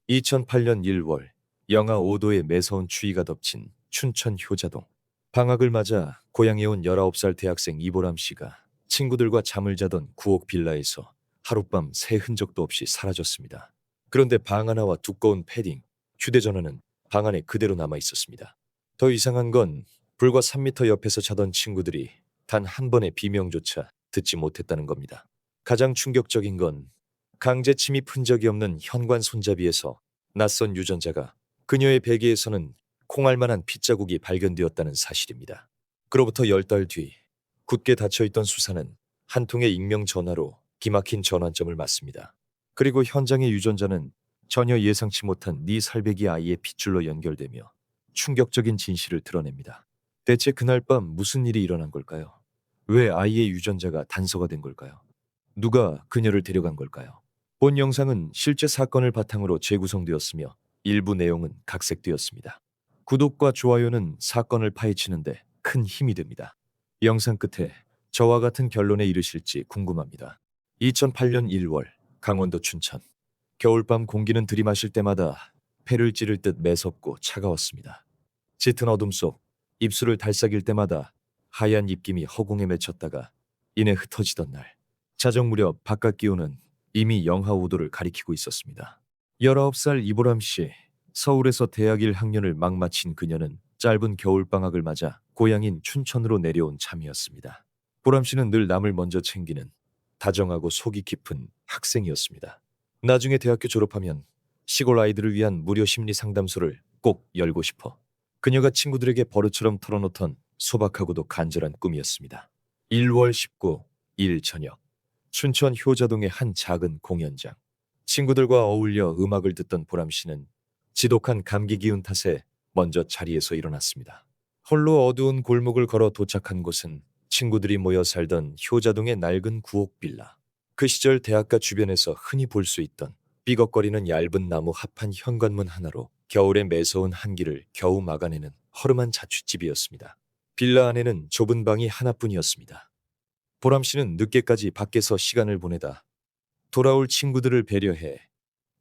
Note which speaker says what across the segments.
Speaker 1: 2008년 1월 영하 5도의 매서운 추위가 덮친 춘천 효자동. 방학을 맞아 고향에 온 19살 대학생 이보람 씨가 친구들과 잠을 자던 구옥 빌라에서 하룻밤 새 흔적도 없이 사라졌습니다. 그런데 방 하나와 두꺼운 패딩, 휴대전화는 방 안에 그대로 남아 있었습니다. 더 이상한 건 불과 3미터 옆에서 자던 친구들이 단 한 번의 비명조차 듣지 못했다는 겁니다. 가장 충격적인 건 강제 침입 흔적이 없는 현관 손잡이에서 낯선 유전자가 그녀의 베개에서는 콩알만한 핏자국이 발견되었다는 사실입니다. 그로부터 10달 뒤 굳게 닫혀있던 수사는 한 통의 익명 전화로 기막힌 전환점을 맞습니다. 그리고 현장의 유전자는 전혀 예상치 못한 네 살배기 아이의 핏줄로 연결되며 충격적인 진실을 드러냅니다. 대체 그날 밤 무슨 일이 일어난 걸까요? 왜 아이의 유전자가 단서가 된 걸까요? 누가 그녀를 데려간 걸까요? 본 영상은 실제 사건을 바탕으로 재구성되었으며 일부 내용은 각색되었습니다. 구독과 좋아요는 사건을 파헤치는데 큰 힘이 됩니다. 영상 끝에 저와 같은 결론에 이르실지 궁금합니다. 2008년 1월 강원도 춘천. 겨울밤 공기는 들이마실 때마다 폐를 찌를 듯 매섭고 차가웠습니다. 짙은 어둠 속 입술을 달싹일 때마다 하얀 입김이 허공에 맺혔다가 이내 흩어지던 날. 자정 무렵 바깥 기온은 이미 영하 5도를 가리키고 있었습니다. 19살 이보람 씨, 서울에서 대학 1학년을 막 마친 그녀는 짧은 겨울방학을 맞아 고향인 춘천으로 내려온 참이었습니다. 보람 씨는 늘 남을 먼저 챙기는 다정하고 속이 깊은 학생이었습니다. 나중에 대학교 졸업하면 시골 아이들을 위한 무료 심리 상담소를 꼭 열고 싶어 그녀가 친구들에게 버릇처럼 털어놓던 소박하고도 간절한 꿈이었습니다. 1월 19일 저녁. 춘천 효자동의 한 작은 공연장. 친구들과 어울려 음악을 듣던 보람 씨는 지독한 감기 기운 탓에 먼저 자리에서 일어났습니다. 홀로 어두운 골목을 걸어 도착한 곳은 친구들이 모여 살던 효자동의 낡은 구옥 빌라. 그 시절 대학가 주변에서 흔히 볼 수 있던 삐걱거리는 얇은 나무 합판 현관문 하나로 겨울의 매서운 한기를 겨우 막아내는 허름한 자취집이었습니다. 빌라 안에는 좁은 방이 하나뿐이었습니다. 보람 씨는 늦게까지 밖에서 시간을 보내다 돌아올 친구들을 배려해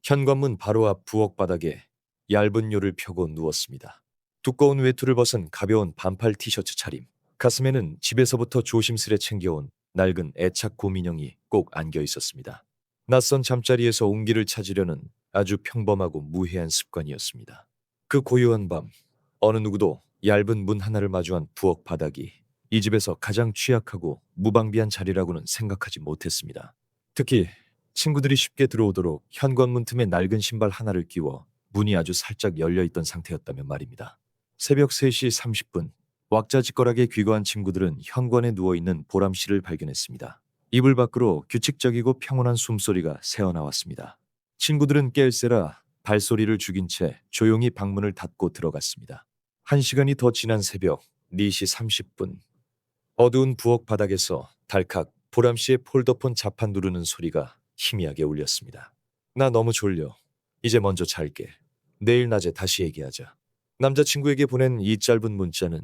Speaker 1: 현관문 바로 앞 부엌 바닥에 얇은 요를 펴고 누웠습니다. 두꺼운 외투를 벗은 가벼운 반팔 티셔츠 차림, 가슴에는 집에서부터 조심스레 챙겨온 낡은 애착 곰인형이 꼭 안겨 있었습니다. 낯선 잠자리에서 온기를 찾으려는 아주 평범하고 무해한 습관이었습니다. 그 고요한 밤, 어느 누구도 얇은 문 하나를 마주한 부엌 바닥이 이 집에서 가장 취약하고 무방비한 자리라고는 생각하지 못했습니다. 특히 친구들이 쉽게 들어오도록 현관문 틈에 낡은 신발 하나를 끼워 문이 아주 살짝 열려있던 상태였다면 말입니다. 새벽 3시 30분, 왁자지껄하게 귀가한 친구들은 현관에 누워있는 보람 씨를 발견했습니다. 이불 밖으로 규칙적이고 평온한 숨소리가 새어나왔습니다. 친구들은 깰세라 발소리를 죽인 채 조용히 방문을 닫고 들어갔습니다. 1시간이 더 지난 새벽 4시 30분, 어두운 부엌 바닥에서 달칵 보람 씨의 폴더폰 자판 누르는 소리가 희미하게 울렸습니다. 나 너무 졸려. 이제 먼저 잘게. 내일 낮에 다시 얘기하자. 남자친구에게 보낸 이 짧은 문자는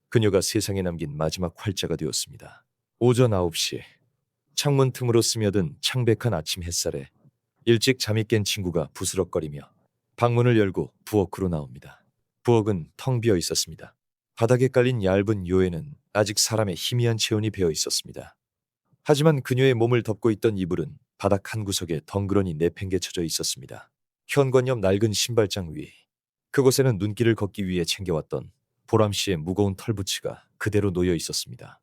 Speaker 1: 그녀가 세상에 남긴 마지막 활자가 되었습니다. 오전 9시, 창문 틈으로 스며든 창백한 아침 햇살에 일찍 잠이 깬 친구가 부스럭거리며 방문을 열고 부엌으로 나옵니다. 부엌은 텅 비어 있었습니다. 바닥에 깔린 얇은 요에는 아직 사람의 희미한 체온이 배어 있었습니다. 하지만 그녀의 몸을 덮고 있던 이불은 바닥 한 구석에 덩그러니 내팽개쳐져 있었습니다. 현관 옆 낡은 신발장 위, 그곳에는 눈길을 걷기 위해 챙겨왔던 보람 씨의 무거운 털부치가 그대로 놓여 있었습니다.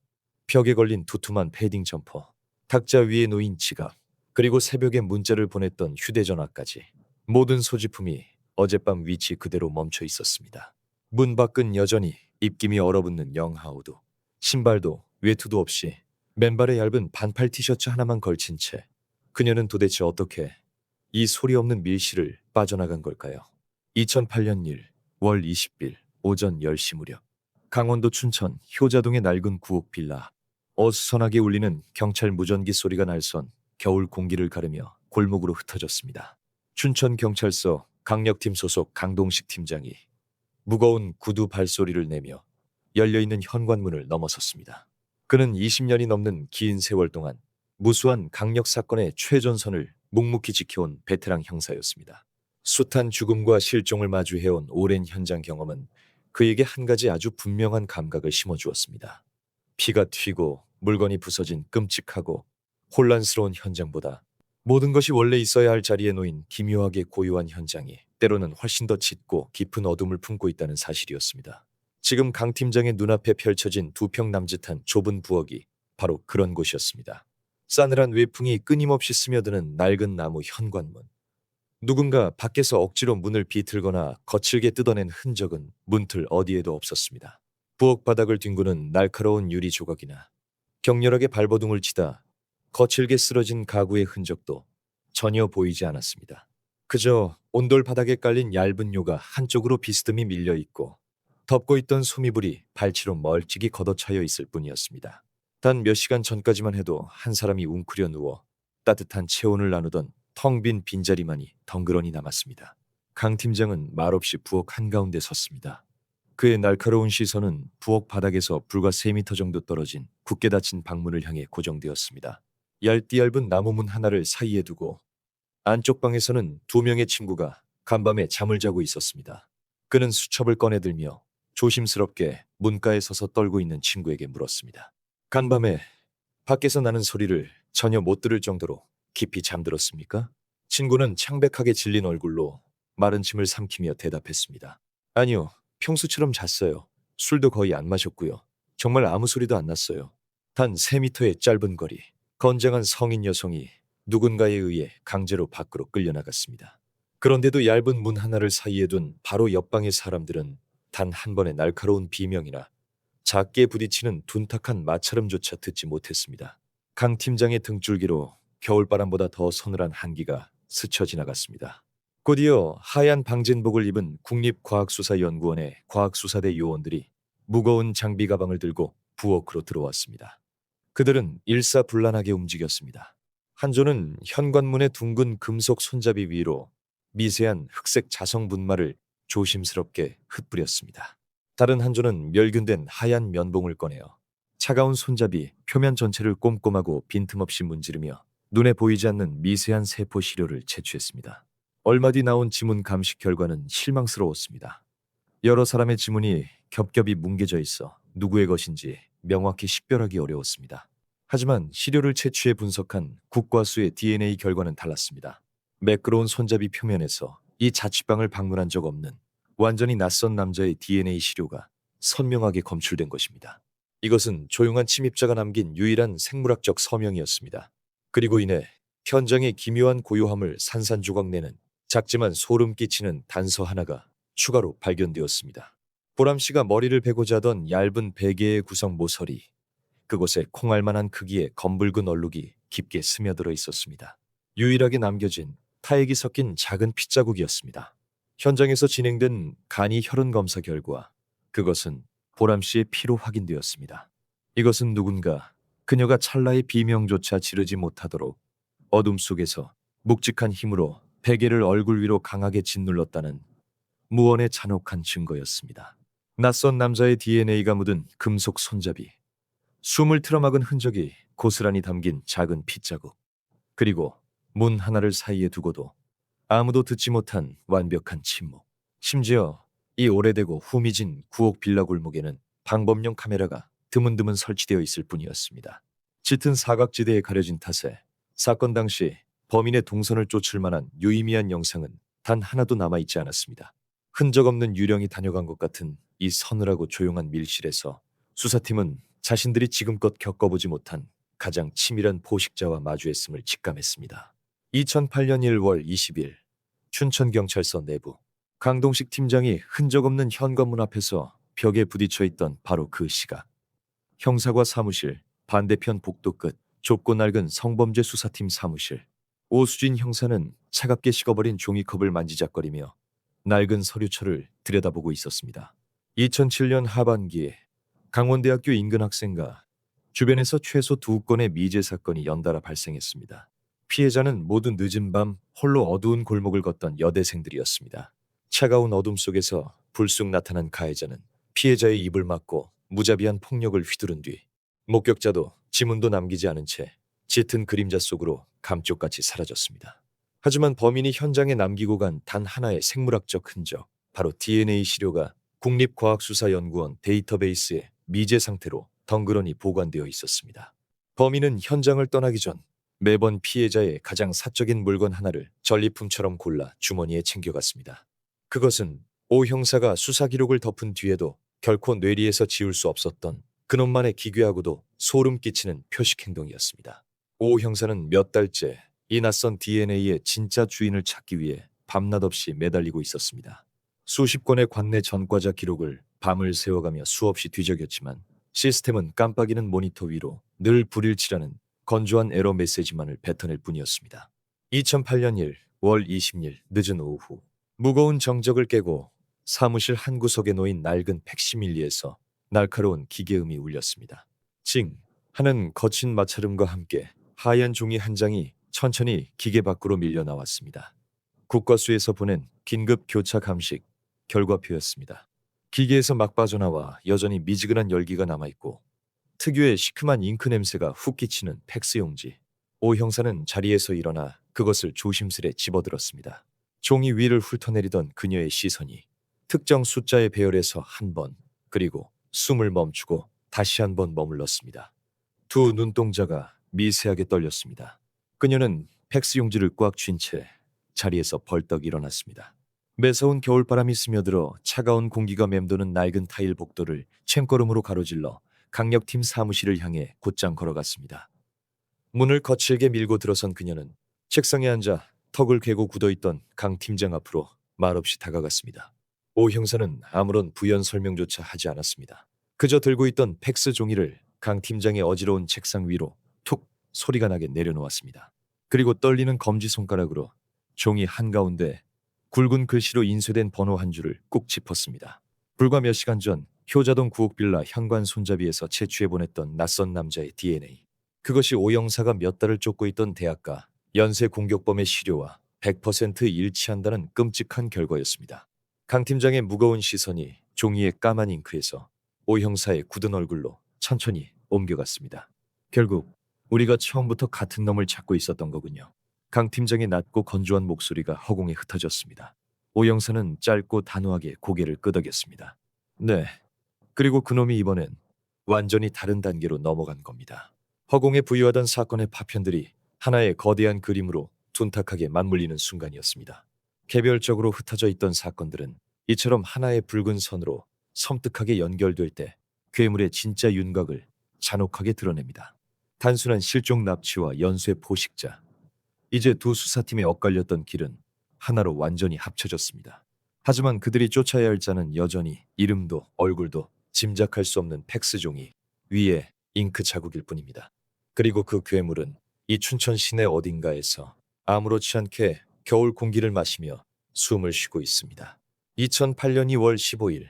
Speaker 1: 벽에 걸린 두툼한 패딩 점퍼, 탁자 위에 놓인 지갑, 그리고 새벽에 문자를 보냈던 휴대전화까지 모든 소지품이 어젯밤 위치 그대로 멈춰 있었습니다. 문 밖은 여전히 입김이 얼어붙는 영하우도, 신발도 외투도 없이 맨발에 얇은 반팔 티셔츠 하나만 걸친 채 그녀는 도대체 어떻게 이 소리 없는 밀실을 빠져나간 걸까요? 2008년 1월 20일 오전 10시 무렵, 강원도 춘천 효자동의 낡은 구옥 빌라. 어수선하게 울리는 경찰 무전기 소리가 날선 겨울 공기를 가르며 골목으로 흩어졌습니다. 춘천경찰서 강력팀 소속 강동식 팀장이 무거운 구두 발소리를 내며 열려있는 현관문을 넘어섰습니다. 그는 20년이 넘는 긴 세월 동안 무수한 강력 사건의 최전선을 묵묵히 지켜온 베테랑 형사였습니다. 숱한 죽음과 실종을 마주해온 오랜 현장 경험은 그에게 한 가지 아주 분명한 감각을 심어주었습니다. 피가 튀고 물건이 부서진 끔찍하고 혼란스러운 현장보다 모든 것이 원래 있어야 할 자리에 놓인 기묘하게 고요한 현장이 때로는 훨씬 더 짙고 깊은 어둠을 품고 있다는 사실이었습니다. 지금 강 팀장의 눈앞에 펼쳐진 두 평 남짓한 좁은 부엌이 바로 그런 곳이었습니다. 싸늘한 외풍이 끊임없이 스며드는 낡은 나무 현관문. 누군가 밖에서 억지로 문을 비틀거나 거칠게 뜯어낸 흔적은 문틀 어디에도 없었습니다. 부엌 바닥을 뒹구는 날카로운 유리 조각이나 격렬하게 발버둥을 치다 거칠게 쓰러진 가구의 흔적도 전혀 보이지 않았습니다. 그저 온돌 바닥에 깔린 얇은 요가 한쪽으로 비스듬히 밀려 있고 덮고 있던 소미불이 발치로 멀찍이 걷어차여 있을 뿐이었습니다. 단 몇 시간 전까지만 해도 한 사람이 웅크려 누워 따뜻한 체온을 나누던 텅 빈 빈자리만이 덩그러니 남았습니다. 강 팀장은 말없이 부엌 한가운데 섰습니다. 그의 날카로운 시선은 부엌 바닥에서 불과 3미터 정도 떨어진 굳게 닫힌 방문을 향해 고정되었습니다. 얇디 얇은 나무문 하나를 사이에 두고 안쪽 방에서는 2명의 친구가 간밤에 잠을 자고 있었습니다. 그는 수첩을 꺼내들며 조심스럽게 문가에 서서 떨고 있는 친구에게 물었습니다. 간밤에 밖에서 나는 소리를 전혀 못 들을 정도로 깊이 잠들었습니까? 친구는 창백하게 질린 얼굴로 마른 침을 삼키며 대답했습니다. 아니요, 평소처럼 잤어요. 술도 거의 안 마셨고요. 정말 아무 소리도 안 났어요. 단 3미터의 짧은 거리, 건장한 성인 여성이 누군가에 의해 강제로 밖으로 끌려나갔습니다. 그런데도 얇은 문 하나를 사이에 둔 바로 옆방의 사람들은 단 한 번의 날카로운 비명이나 작게 부딪히는 둔탁한 마찰음조차 듣지 못했습니다. 강 팀장의 등줄기로 겨울바람보다 더 서늘한 한기가 스쳐 지나갔습니다. 곧이어 하얀 방진복을 입은 국립과학수사연구원의 과학수사대 요원들이 무거운 장비 가방을 들고 부엌으로 들어왔습니다. 그들은 일사불란하게 움직였습니다. 한조는 현관문의 둥근 금속 손잡이 위로 미세한 흑색 자성 분말을 조심스럽게 흩뿌렸습니다. 다른 한조는 멸균된 하얀 면봉을 꺼내어 차가운 손잡이 표면 전체를 꼼꼼하고 빈틈없이 문지르며 눈에 보이지 않는 미세한 세포 시료를 채취했습니다. 얼마 뒤 나온 지문 감식 결과는 실망스러웠습니다. 여러 사람의 지문이 겹겹이 뭉개져 있어 누구의 것인지 명확히 식별하기 어려웠습니다. 하지만 시료를 채취해 분석한 국과수의 DNA 결과는 달랐습니다. 매끄러운 손잡이 표면에서 이 자취방을 방문한 적 없는 완전히 낯선 남자의 DNA 시료가 선명하게 검출된 것입니다. 이것은 조용한 침입자가 남긴 유일한 생물학적 서명이었습니다. 그리고 이내 현장의 기묘한 고요함을 산산조각 내는 작지만 소름 끼치는 단서 하나가 추가로 발견되었습니다. 보람 씨가 머리를 베고자 하던 얇은 베개의 구성 모서리, 그곳에 콩알만한 크기의 검붉은 얼룩이 깊게 스며들어 있었습니다. 유일하게 남겨진 타액이 섞인 작은 핏자국이었습니다. 현장에서 진행된 간이 혈흔 검사 결과 그것은 보람 씨의 피로 확인되었습니다. 이것은 누군가 그녀가 찰나의 비명조차 지르지 못하도록 어둠 속에서 묵직한 힘으로 베개를 얼굴 위로 강하게 짓눌렀다는 무언의 잔혹한 증거였습니다. 낯선 남자의 DNA가 묻은 금속 손잡이, 숨을 틀어막은 흔적이 고스란히 담긴 작은 핏자국, 그리고 문 하나를 사이에 두고도 아무도 듣지 못한 완벽한 침묵. 심지어 이 오래되고 후미진 구옥 빌라 골목에는 방범용 카메라가 드문드문 설치되어 있을 뿐이었습니다. 짙은 사각지대에 가려진 탓에 사건 당시 범인의 동선을 쫓을 만한 유의미한 영상은 단 하나도 남아있지 않았습니다. 흔적 없는 유령이 다녀간 것 같은 이 서늘하고 조용한 밀실에서 수사팀은 자신들이 지금껏 겪어보지 못한 가장 치밀한 포식자와 마주했음을 직감했습니다. 2008년 1월 20일 춘천경찰서 내부, 강동식 팀장이 흔적 없는 현관문 앞에서 벽에 부딪혀 있던 바로 그 시각. 형사과 사무실, 반대편 복도 끝 좁고 낡은 성범죄 수사팀 사무실. 오수진 형사는 차갑게 식어버린 종이컵을 만지작거리며 낡은 서류철을 들여다보고 있었습니다. 2007년 하반기에 강원대학교 인근 학생과 주변에서 최소 2건의 미제 사건이 연달아 발생했습니다. 피해자는 모두 늦은 밤 홀로 어두운 골목을 걷던 여대생들이었습니다. 차가운 어둠 속에서 불쑥 나타난 가해자는 피해자의 입을 막고 무자비한 폭력을 휘두른 뒤 목격자도 지문도 남기지 않은 채 짙은 그림자 속으로 감쪽같이 사라졌습니다. 하지만 범인이 현장에 남기고 간 단 하나의 생물학적 흔적, 바로 DNA 시료가 국립과학수사연구원 데이터베이스에 미제 상태로 덩그러니 보관되어 있었습니다. 범인은 현장을 떠나기 전 매번 피해자의 가장 사적인 물건 하나를 전리품처럼 골라 주머니에 챙겨갔습니다. 그것은 오 형사가 수사 기록을 덮은 뒤에도 결코 뇌리에서 지울 수 없었던 그놈만의 기괴하고도 소름 끼치는 표식 행동이었습니다. 오 형사는 몇 달째 이 낯선 DNA의 진짜 주인을 찾기 위해 밤낮 없이 매달리고 있었습니다. 수십 건의 관내 전과자 기록을 밤을 새워가며 수없이 뒤적였지만 시스템은 깜빡이는 모니터 위로 늘 불일치라는 건조한 에러 메시지만을 뱉어낼 뿐이었습니다. 2008년 1월 20일 늦은 오후, 무거운 정적을 깨고 사무실 한 구석에 놓인 낡은 팩시밀리에서 날카로운 기계음이 울렸습니다. 징 하는 거친 마찰음과 함께 하얀 종이 한 장이 천천히 기계 밖으로 밀려 나왔습니다. 국과수에서 보낸 긴급 교차 감식 결과표였습니다. 기계에서 막 빠져나와 여전히 미지근한 열기가 남아있고 특유의 시큼한 잉크 냄새가 훅 끼치는 팩스 용지. 오 형사는 자리에서 일어나 그것을 조심스레 집어들었습니다. 종이 위를 훑어내리던 그녀의 시선이 특정 숫자의 배열에서 한 번, 그리고 숨을 멈추고 다시 한 번 머물렀습니다. 두 눈동자가 미세하게 떨렸습니다. 그녀는 팩스 용지를 꽉 쥔 채 자리에서 벌떡 일어났습니다. 매서운 겨울바람이 스며들어 차가운 공기가 맴도는 낡은 타일 복도를 챙걸음으로 가로질러 강력팀 사무실을 향해 곧장 걸어갔습니다. 문을 거칠게 밀고 들어선 그녀는 책상에 앉아 턱을 괴고 굳어있던 강 팀장 앞으로 말없이 다가갔습니다. 오 형사는 아무런 부연 설명조차 하지 않았습니다. 그저 들고 있던 팩스 종이를 강 팀장의 어지러운 책상 위로 툭 소리가 나게 내려놓았습니다. 그리고 떨리는 검지손가락으로 종이 한가운데 굵은 글씨로 인쇄된 번호 한 줄을 꾹 짚었습니다. 불과 몇 시간 전 효자동 구옥빌라 현관 손잡이에서 채취해 보냈던 낯선 남자의 DNA. 그것이 오 형사가 몇 달을 쫓고 있던 대학가 연쇄 공격범의 시료와 100% 일치한다는 끔찍한 결과였습니다. 강 팀장의 무거운 시선이 종이의 까만 잉크에서 오 형사의 굳은 얼굴로 천천히 옮겨갔습니다. 결국 우리가 처음부터 같은 놈을 찾고 있었던 거군요. 강 팀장의 낮고 건조한 목소리가 허공에 흩어졌습니다. 오 형사는 짧고 단호하게 고개를 끄덕였습니다. 네. 그리고 그놈이 이번엔 완전히 다른 단계로 넘어간 겁니다. 허공에 부유하던 사건의 파편들이 하나의 거대한 그림으로 둔탁하게 맞물리는 순간이었습니다. 개별적으로 흩어져 있던 사건들은 이처럼 하나의 붉은 선으로 섬뜩하게 연결될 때 괴물의 진짜 윤곽을 잔혹하게 드러냅니다. 단순한 실종 납치와 연쇄 포식자. 이제 두 수사팀에 엇갈렸던 길은 하나로 완전히 합쳐졌습니다. 하지만 그들이 쫓아야 할 자는 여전히 이름도 얼굴도 짐작할 수 없는 팩스종이 위에 잉크 자국일 뿐입니다. 그리고 그 괴물은 이 춘천 시내 어딘가에서 아무렇지 않게 겨울 공기를 마시며 숨을 쉬고 있습니다. 2008년 2월 15일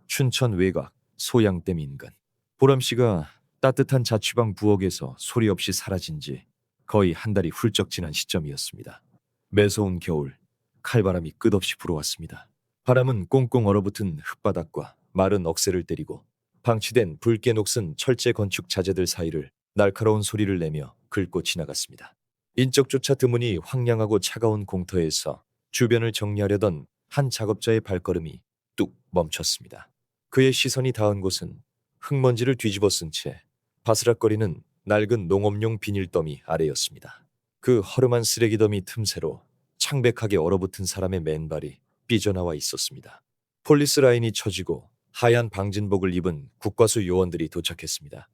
Speaker 1: 춘천 외곽 소양댐 인근. 보람 씨가 따뜻한 자취방 부엌에서 소리 없이 사라진 지 거의 한 달이 훌쩍 지난 시점이었습니다. 매서운 겨울, 칼바람이 끝없이 불어왔습니다. 바람은 꽁꽁 얼어붙은 흙바닥과 마른 억새를 때리고 방치된 붉게 녹슨 철제 건축 자재들 사이를 날카로운 소리를 내며 긁고 지나갔습니다. 인적조차 드무니 황량하고 차가운 공터에서 주변을 정리하려던 한 작업자의 발걸음이 뚝 멈췄습니다. 그의 시선이 닿은 곳은 흙먼지를 뒤집어 쓴 채 바스락거리는 낡은 농업용 비닐더미 아래였습니다. 그 허름한 쓰레기 더미 틈새로 창백하게 얼어붙은 사람의 맨발이 삐져나와 있었습니다. 폴리스 라인이 쳐지고 하얀 방진복을 입은 국과수 요원들이 도착했습니다.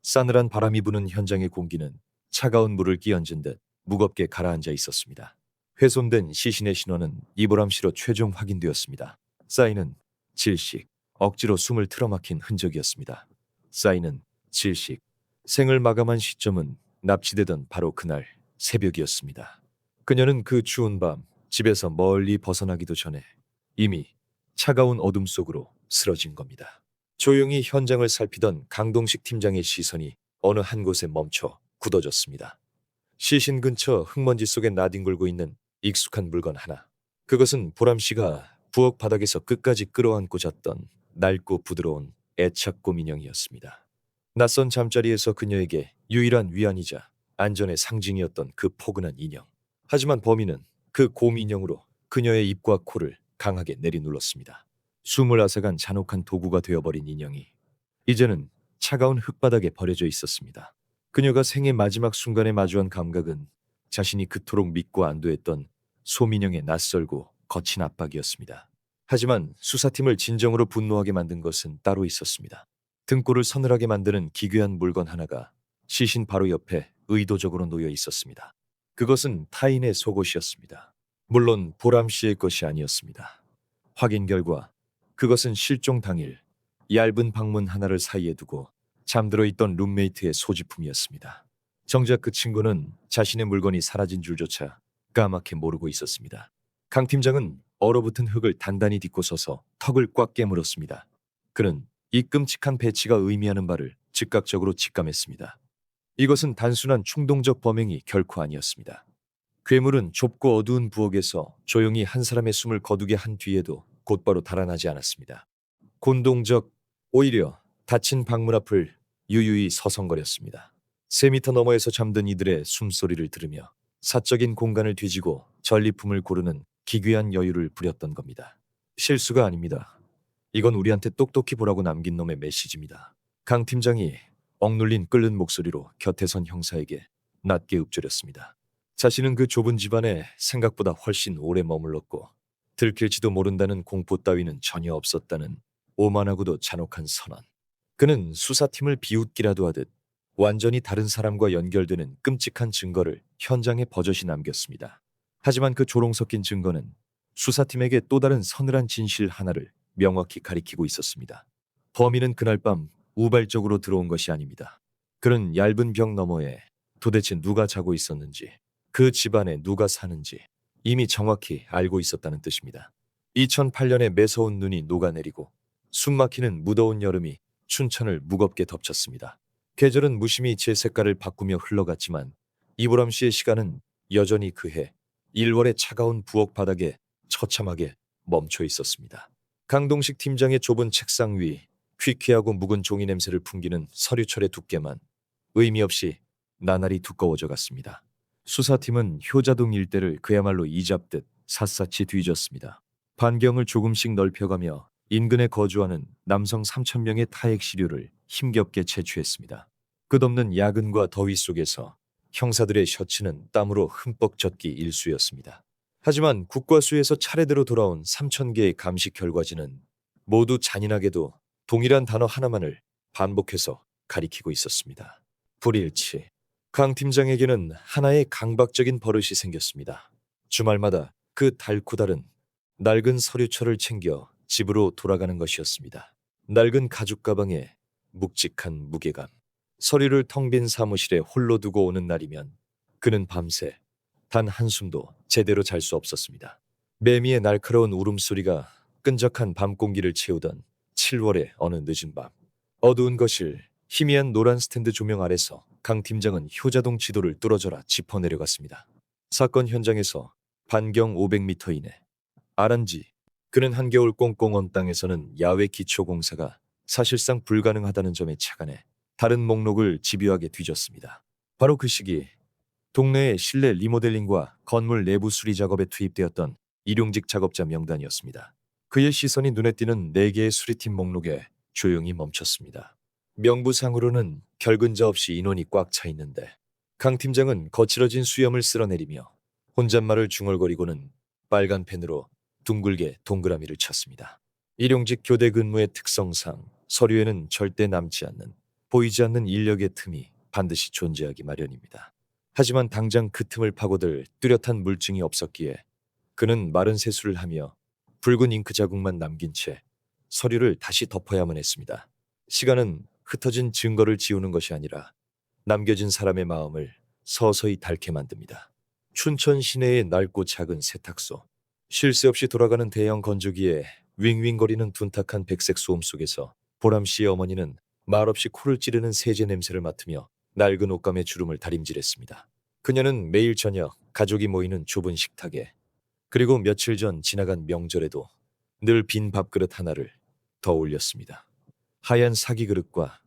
Speaker 1: 싸늘한 바람이 부는 현장의 공기는 차가운 물을 끼얹은 듯 무겁게 가라앉아 있었습니다. 훼손된 시신의 신원은 이보람 씨로 최종 확인되었습니다. 사인은 질식, 억지로 숨을 틀어막힌 흔적이었습니다. 사인은 질식, 생을 마감한 시점은 납치되던 바로 그날 새벽이었습니다. 그녀는 그 추운 밤 집에서 멀리 벗어나기도 전에 이미 차가운 어둠 속으로 쓰러진 겁니다. 조용히 현장을 살피던 강동식 팀장의 시선이 어느 한 곳에 멈춰 굳어졌습니다. 시신 근처 흙먼지 속에 나뒹굴고 있는 익숙한 물건 하나. 그것은 보람 씨가 부엌 바닥에서 끝까지 끌어안고 잤던 낡고 부드러운 애착고 인형이었습니다. 낯선 잠자리에서 그녀에게 유일한 위안이자 안전의 상징이었던 그 포근한 인형. 하지만 범인은 그 곰인형으로 그녀의 입과 코를 강하게 내리눌렀습니다. 숨을 앗아간 잔혹한 도구가 되어버린 인형이 이제는 차가운 흙바닥에 버려져 있었습니다. 그녀가 생의 마지막 순간에 마주한 감각은 자신이 그토록 믿고 안도했던 소민영의 낯설고 거친 압박이었습니다. 하지만 수사팀을 진정으로 분노하게 만든 것은 따로 있었습니다. 등골을 서늘하게 만드는 기괴한 물건 하나가 시신 바로 옆에 의도적으로 놓여 있었습니다. 그것은 타인의 속옷이었습니다. 물론 보람 씨의 것이 아니었습니다. 확인 결과 그것은 실종 당일 얇은 방문 하나를 사이에 두고 잠들어 있던 룸메이트의 소지품이었습니다. 정작 그 친구는 자신의 물건이 사라진 줄조차 까맣게 모르고 있었습니다. 강 팀장은 얼어붙은 흙을 단단히 딛고 서서 턱을 꽉 깨물었습니다. 그는 이 끔찍한 배치가 의미하는 바를 즉각적으로 직감했습니다. 이것은 단순한 충동적 범행이 결코 아니었습니다. 괴물은 좁고 어두운 부엌에서 조용히 한 사람의 숨을 거두게 한 뒤에도 곧바로 달아나지 않았습니다. 곤동적, 오히려 닫힌 방문 앞을 유유히 서성거렸습니다. 3미터 너머에서 잠든 이들의 숨소리를 들으며 사적인 공간을 뒤지고 전리품을 고르는 기괴한 여유를 부렸던 겁니다. 실수가 아닙니다. 이건 우리한테 똑똑히 보라고 남긴 놈의 메시지입니다. 강 팀장이 억눌린 끓는 목소리로 곁에 선 형사에게 낮게 읊조렸습니다. 자신은 그 좁은 집안에 생각보다 훨씬 오래 머물렀고 들킬지도 모른다는 공포 따위는 전혀 없었다는 오만하고도 잔혹한 선언. 그는 수사팀을 비웃기라도 하듯 완전히 다른 사람과 연결되는 끔찍한 증거를 현장에 버젓이 남겼습니다. 하지만 그 조롱 섞인 증거는 수사팀에게 또 다른 서늘한 진실 하나를 명확히 가리키고 있었습니다. 범인은 그날 밤 우발적으로 들어온 것이 아닙니다. 그는 얇은 벽 너머에 도대체 누가 자고 있었는지, 그 집안에 누가 사는지 이미 정확히 알고 있었다는 뜻입니다. 2008년에 매서운 눈이 녹아내리고 숨막히는 무더운 여름이 춘천을 무겁게 덮쳤습니다. 계절은 무심히 제 색깔을 바꾸며 흘러갔지만 이보람 씨의 시간은 여전히 그해 1월의 차가운 부엌 바닥에 처참하게 멈춰 있었습니다. 강동식 팀장의 좁은 책상 위 퀴퀴하고 묵은 종이 냄새를 풍기는 서류철의 두께만 의미 없이 나날이 두꺼워져 갔습니다. 수사팀은 효자동 일대를 그야말로 이잡듯 샅샅이 뒤졌습니다. 반경을 조금씩 넓혀가며 인근에 거주하는 남성 3,000명의 타액 시료를 힘겹게 채취했습니다. 끝없는 야근과 더위 속에서 형사들의 셔츠는 땀으로 흠뻑 젖기 일쑤였습니다. 하지만 국과수에서 차례대로 돌아온 3,000개의 감식 결과지는 모두 잔인하게도 동일한 단어 하나만을 반복해서 가리키고 있었습니다. 불일치. 강 팀장에게는 하나의 강박적인 버릇이 생겼습니다. 주말마다 그 달고 다른 낡은 서류철을 챙겨 집으로 돌아가는 것이었습니다. 낡은 가죽 가방에 묵직한 무게감. 서류를 텅 빈 사무실에 홀로 두고 오는 날이면 그는 밤새 단 한숨도 제대로 잘 수 없었습니다. 매미의 날카로운 울음소리가 끈적한 밤 공기를 채우던 7월의 어느 늦은 밤. 어두운 거실, 희미한 노란 스탠드 조명 아래서 강 팀장은 효자동 지도를 뚫어져라 짚어 내려갔습니다. 사건 현장에서 반경 500m 이내. 아란지. 그는 한겨울 꽁꽁 언 땅에서는 야외 기초공사가 사실상 불가능하다는 점에 착안해 다른 목록을 집요하게 뒤졌습니다. 바로 그 시기 동네의 실내 리모델링과 건물 내부 수리 작업에 투입되었던 일용직 작업자 명단이었습니다. 그의 시선이 눈에 띄는 4개의 수리팀 목록에 조용히 멈췄습니다. 명부상으로는 결근자 없이 인원이 꽉 차 있는데 강 팀장은 거칠어진 수염을 쓸어내리며 혼잣말을 중얼거리고는 빨간 펜으로 둥글게 동그라미를 쳤습니다. 일용직 교대 근무의 특성상 서류에는 절대 남지 않는 보이지 않는 인력의 틈이 반드시 존재하기 마련입니다. 하지만 당장 그 틈을 파고들 뚜렷한 물증이 없었기에 그는 마른 세수를 하며 붉은 잉크 자국만 남긴 채 서류를 다시 덮어야만 했습니다. 시간은 흩어진 증거를 지우는 것이 아니라 남겨진 사람의 마음을 서서히 닳게 만듭니다. 춘천 시내의 낡고 작은 세탁소. 쉴 새 없이 돌아가는 대형 건조기에 윙윙거리는 둔탁한 백색 소음 속에서 보람 씨의 어머니는 말없이 코를 찌르는 세제 냄새를 맡으며 낡은 옷감의 주름을 다림질했습니다. 그녀는 매일 저녁 가족이 모이는 좁은 식탁에 그리고 며칠 전 지나간 명절에도 늘 빈 밥그릇 하나를 더 올렸습니다. 하얀 사기 그릇과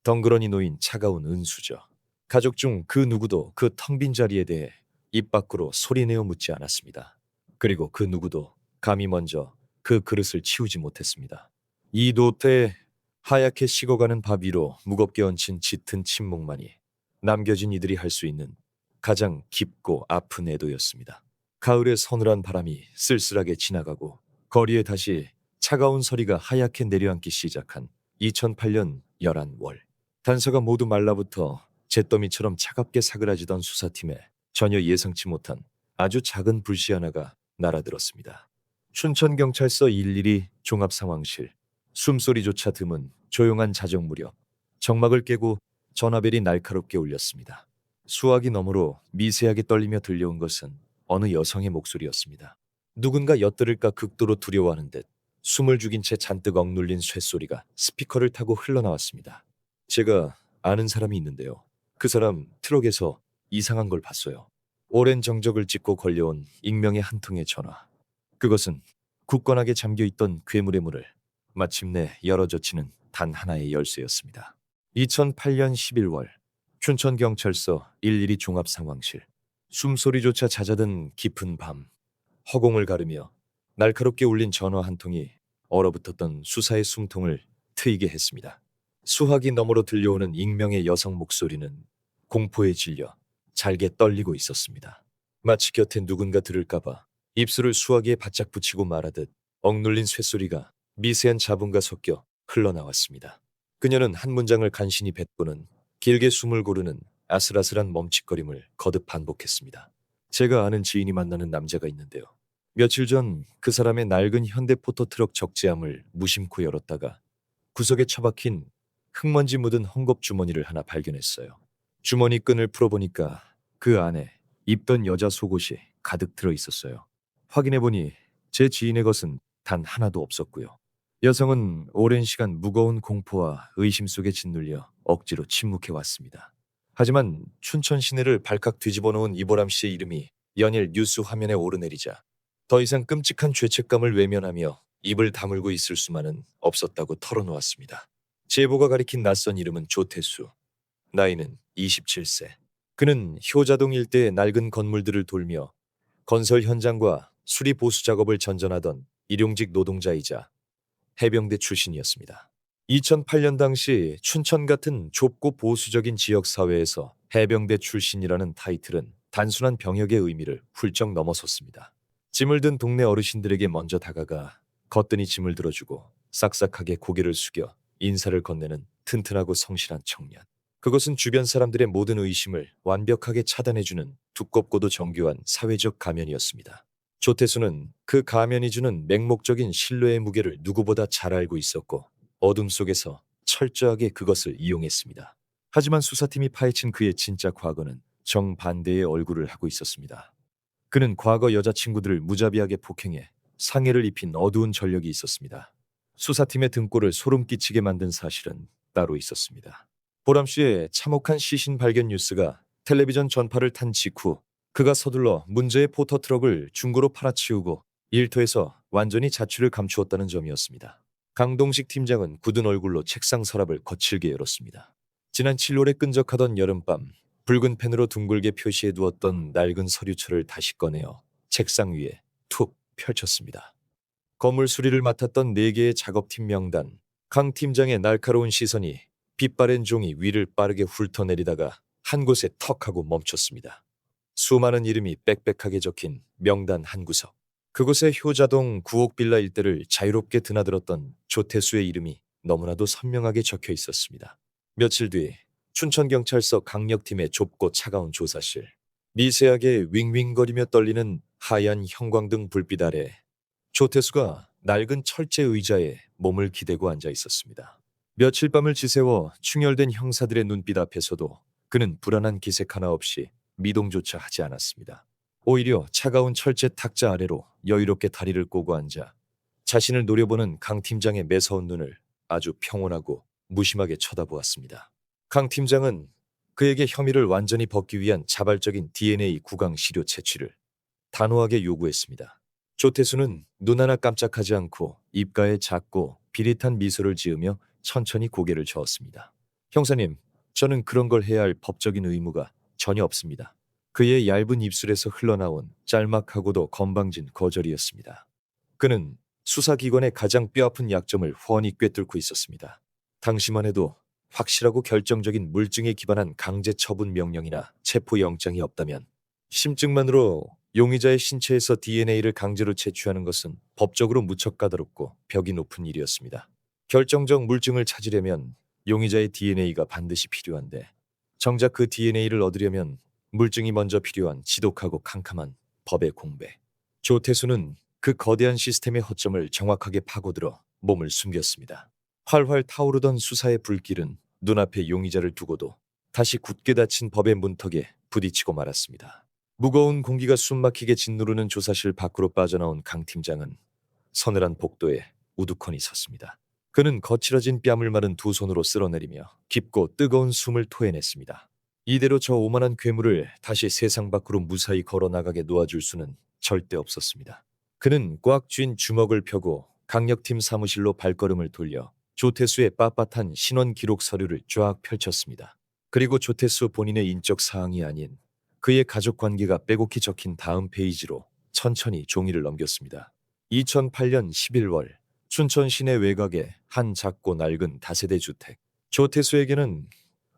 Speaker 1: 덩그러니 놓인 차가운 은수저. 가족 중 그 누구도 그 텅 빈 자리에 대해 입 밖으로 소리내어 묻지 않았습니다. 그리고 그 누구도 감히 먼저 그 그릇을 치우지 못했습니다. 이 노태에 하얗게 식어가는 밥 위로 무겁게 얹힌 짙은 침묵만이 남겨진 이들이 할 수 있는 가장 깊고 아픈 애도였습니다. 가을의 서늘한 바람이 쓸쓸하게 지나가고 거리에 다시 차가운 서리가 하얗게 내려앉기 시작한 2008년 11월. 단서가 모두 말라붙어 잿더미처럼 차갑게 사그라지던 수사팀에 전혀 예상치 못한 아주 작은 불씨 하나가 날아들었습니다. 춘천경찰서 112 종합상황실. 숨소리조차 드문 조용한 자정 무렵 정막을 깨고 전화벨이 날카롭게 울렸습니다. 수화기 너머로 미세하게 떨리며 들려온 것은 어느 여성의 목소리였습니다. 누군가 엿들을까 극도로 두려워하는 듯 숨을 죽인 채 잔뜩 억눌린 쇳소리가 스피커를 타고 흘러나왔습니다. 제가 아는 사람이 있는데요. 그 사람 트럭에서 이상한 걸 봤어요. 오랜 정적을 찢고 걸려온 익명의 한 통의 전화. 그것은 굳건하게 잠겨있던 괴물의 문을 마침내 열어젖히는 단 하나의 열쇠였습니다. 2008년 11월 춘천경찰서 112 종합상황실. 숨소리조차 잦아든 깊은 밤, 허공을 가르며 날카롭게 울린 전화 한 통이 얼어붙었던 수사의 숨통을 트이게 했습니다. 수화기 너머로 들려오는 익명의 여성 목소리는 공포에 질려 잘게 떨리고 있었습니다. 마치 곁에 누군가 들을까봐 입술을 수화기에 바짝 붙이고 말하듯 억눌린 쇳소리가 미세한 자분과 섞여 흘러나왔습니다. 그녀는 한 문장을 간신히 뱉고는 길게 숨을 고르는 아슬아슬한 멈칫거림을 거듭 반복했습니다. 제가 아는 지인이 만나는 남자가 있는데요. 며칠 전 그 사람의 낡은 현대 포토트럭 적재함을 무심코 열었다가 구석에 처박힌 흙먼지 묻은 헝겊 주머니를 하나 발견했어요. 주머니 끈을 풀어보니까 그 안에 입던 여자 속옷이 가득 들어 있었어요. 확인해보니 제 지인의 것은 단 하나도 없었고요. 여성은 오랜 시간 무거운 공포와 의심 속에 짓눌려 억지로 침묵해왔습니다. 하지만 춘천 시내를 발칵 뒤집어 놓은 이보람 씨의 이름이 연일 뉴스 화면에 오르내리자 더 이상 끔찍한 죄책감을 외면하며 입을 다물고 있을 수만은 없었다고 털어놓았습니다. 제보가 가리킨 낯선 이름은 조태수. 나이는 27세. 그는 효자동 일대의 낡은 건물들을 돌며 건설 현장과 수리 보수 작업을 전전하던 일용직 노동자이자 해병대 출신이었습니다. 2008년 당시 춘천 같은 좁고 보수적인 지역 사회에서 해병대 출신이라는 타이틀은 단순한 병역의 의미를 훌쩍 넘어섰습니다. 짐을 든 동네 어르신들에게 먼저 다가가 거뜬히 짐을 들어주고 싹싹하게 고개를 숙여 인사를 건네는 튼튼하고 성실한 청년. 그것은 주변 사람들의 모든 의심을 완벽하게 차단해주는 두껍고도 정교한 사회적 가면이었습니다. 조태수는 그 가면이 주는 맹목적인 신뢰의 무게를 누구보다 잘 알고 있었고 어둠 속에서 철저하게 그것을 이용했습니다. 하지만 수사팀이 파헤친 그의 진짜 과거는 정반대의 얼굴을 하고 있었습니다. 그는 과거 여자친구들을 무자비하게 폭행해 상해를 입힌 어두운 전력이 있었습니다. 수사팀의 등골을 소름 끼치게 만든 사실은 따로 있었습니다. 보람 씨의 참혹한 시신 발견 뉴스가 텔레비전 전파를 탄 직후 그가 서둘러 문제의 포터트럭을 중고로 팔아치우고 일터에서 완전히 자취를 감추었다는 점이었습니다. 강동식 팀장은 굳은 얼굴로 책상 서랍을 거칠게 열었습니다. 지난 7월에 끈적하던 여름밤, 붉은 펜으로 둥글게 표시해 두었던 낡은 서류철을 다시 꺼내어 책상 위에 툭 펼쳤습니다. 건물 수리를 맡았던 4개의 작업팀 명단, 강 팀장의 날카로운 시선이 빛바랜 종이 위를 빠르게 훑어내리다가 한 곳에 턱 하고 멈췄습니다. 수많은 이름이 빽빽하게 적힌 명단 한 구석. 그곳에 효자동 9옥 빌라 일대를 자유롭게 드나들었던 조태수의 이름이 너무나도 선명하게 적혀 있었습니다. 며칠 뒤 춘천경찰서 강력팀의 좁고 차가운 조사실. 미세하게 윙윙거리며 떨리는 하얀 형광등 불빛 아래 조태수가 낡은 철제 의자에 몸을 기대고 앉아 있었습니다. 며칠 밤을 지새워 충혈된 형사들의 눈빛 앞에서도 그는 불안한 기색 하나 없이 미동조차 하지 않았습니다. 오히려 차가운 철제 탁자 아래로 여유롭게 다리를 꼬고 앉아 자신을 노려보는 강 팀장의 매서운 눈을 아주 평온하고 무심하게 쳐다보았습니다. 강 팀장은 그에게 혐의를 완전히 벗기 위한 자발적인 DNA 구강 시료 채취를 단호하게 요구했습니다. 조태수는 눈 하나 깜짝하지 않고 입가에 작고 비릿한 미소를 지으며 천천히 고개를 저었습니다. 형사님, 저는 그런 걸 해야 할 법적인 의무가 전혀 없습니다. 그의 얇은 입술에서 흘러나온 짤막하고도 건방진 거절이었습니다. 그는 수사기관의 가장 뼈아픈 약점을 훤히 꿰뚫고 있었습니다. 당시만 해도 확실하고 결정적인 물증에 기반한 강제 처분 명령이나 체포영장이 없다면 심증만으로 용의자의 신체에서 DNA를 강제로 채취하는 것은 법적으로 무척 까다롭고 벽이 높은 일이었습니다. 결정적 물증을 찾으려면 용의자의 DNA가 반드시 필요한데 정작 그 DNA를 얻으려면 물증이 먼저 필요한 지독하고 캄캄한 법의 공배. 조태수는 그 거대한 시스템의 허점을 정확하게 파고들어 몸을 숨겼습니다. 활활 타오르던 수사의 불길은 눈앞에 용의자를 두고도 다시 굳게 닫힌 법의 문턱에 부딪히고 말았습니다. 무거운 공기가 숨막히게 짓누르는 조사실 밖으로 빠져나온 강 팀장은 서늘한 복도에 우두커니 섰습니다. 그는 거칠어진 뺨을 마른 두 손으로 쓸어내리며 깊고 뜨거운 숨을 토해냈습니다. 이대로 저 오만한 괴물을 다시 세상 밖으로 무사히 걸어나가게 놓아줄 수는 절대 없었습니다. 그는 꽉 쥔 주먹을 펴고 강력팀 사무실로 발걸음을 돌려 조태수의 빳빳한 신원 기록 서류를 쫙 펼쳤습니다. 그리고 조태수 본인의 인적 사항이 아닌 그의 가족 관계가 빼곡히 적힌 다음 페이지로 천천히 종이를 넘겼습니다. 2008년 11월 춘천 시내 외곽의 한 작고 낡은 다세대 주택. 조태수에게는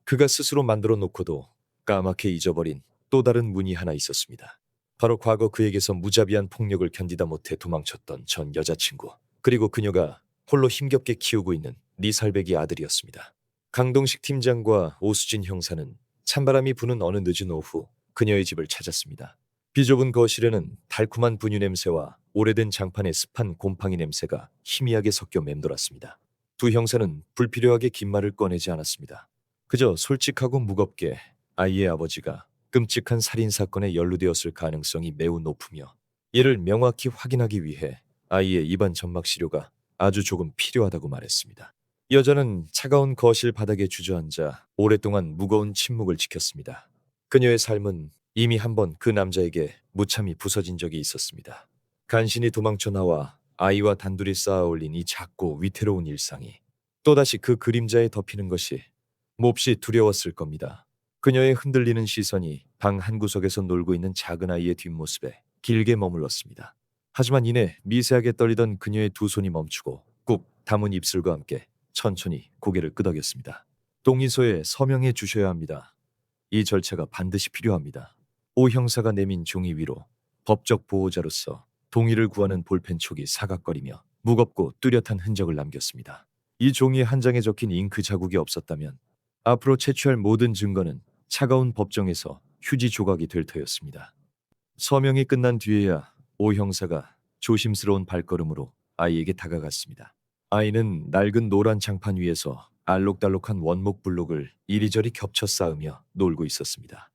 Speaker 1: 그가 스스로 만들어 놓고도 까맣게 잊어버린 또 다른 문이 하나 있었습니다. 바로 과거 그에게서 무자비한 폭력을 견디다 못해 도망쳤던 전 여자친구, 그리고 그녀가 홀로 힘겹게 키우고 있는 리살백이 아들이었습니다. 강동식 팀장과 오수진 형사는 찬바람이 부는 어느 늦은 오후 그녀의 집을 찾았습니다. 비좁은 거실에는 달콤한 분유 냄새와 오래된 장판의 습한 곰팡이 냄새가 희미하게 섞여 맴돌았습니다. 두 형사는 불필요하게 긴 말을 꺼내지 않았습니다. 그저 솔직하고 무겁게 아이의 아버지가 끔찍한 살인사건에 연루되었을 가능성이 매우 높으며 이를 명확히 확인하기 위해 아이의 입안 점막 시료가 아주 조금 필요하다고 말했습니다. 여자는 차가운 거실 바닥에 주저앉아 오랫동안 무거운 침묵을 지켰습니다. 그녀의 삶은 이미 한번 그 남자에게 무참히 부서진 적이 있었습니다. 간신히 도망쳐 나와 아이와 단둘이 쌓아올린 이 작고 위태로운 일상이 또다시 그 그림자에 덮이는 것이 몹시 두려웠을 겁니다. 그녀의 흔들리는 시선이 방 한구석에서 놀고 있는 작은 아이의 뒷모습에 길게 머물렀습니다. 하지만 이내 미세하게 떨리던 그녀의 두 손이 멈추고 꾹 담은 입술과 함께 천천히 고개를 끄덕였습니다. 동의서에 서명해 주셔야 합니다. 이 절차가 반드시 필요합니다. 오 형사가 내민 종이 위로 법적 보호자로서 동의를 구하는 볼펜 촉이 사각거리며 무겁고 뚜렷한 흔적을 남겼습니다. 이 종이 한 장에 적힌 잉크 자국이 없었다면 앞으로 채취할 모든 증거는 차가운 법정에서 휴지 조각이 될 터였습니다. 서명이 끝난 뒤에야 오 형사가 조심스러운 발걸음으로 아이에게 다가갔습니다. 아이는 낡은 노란 장판 위에서 알록달록한 원목 블록을 이리저리 겹쳐 쌓으며 놀고 있었습니다.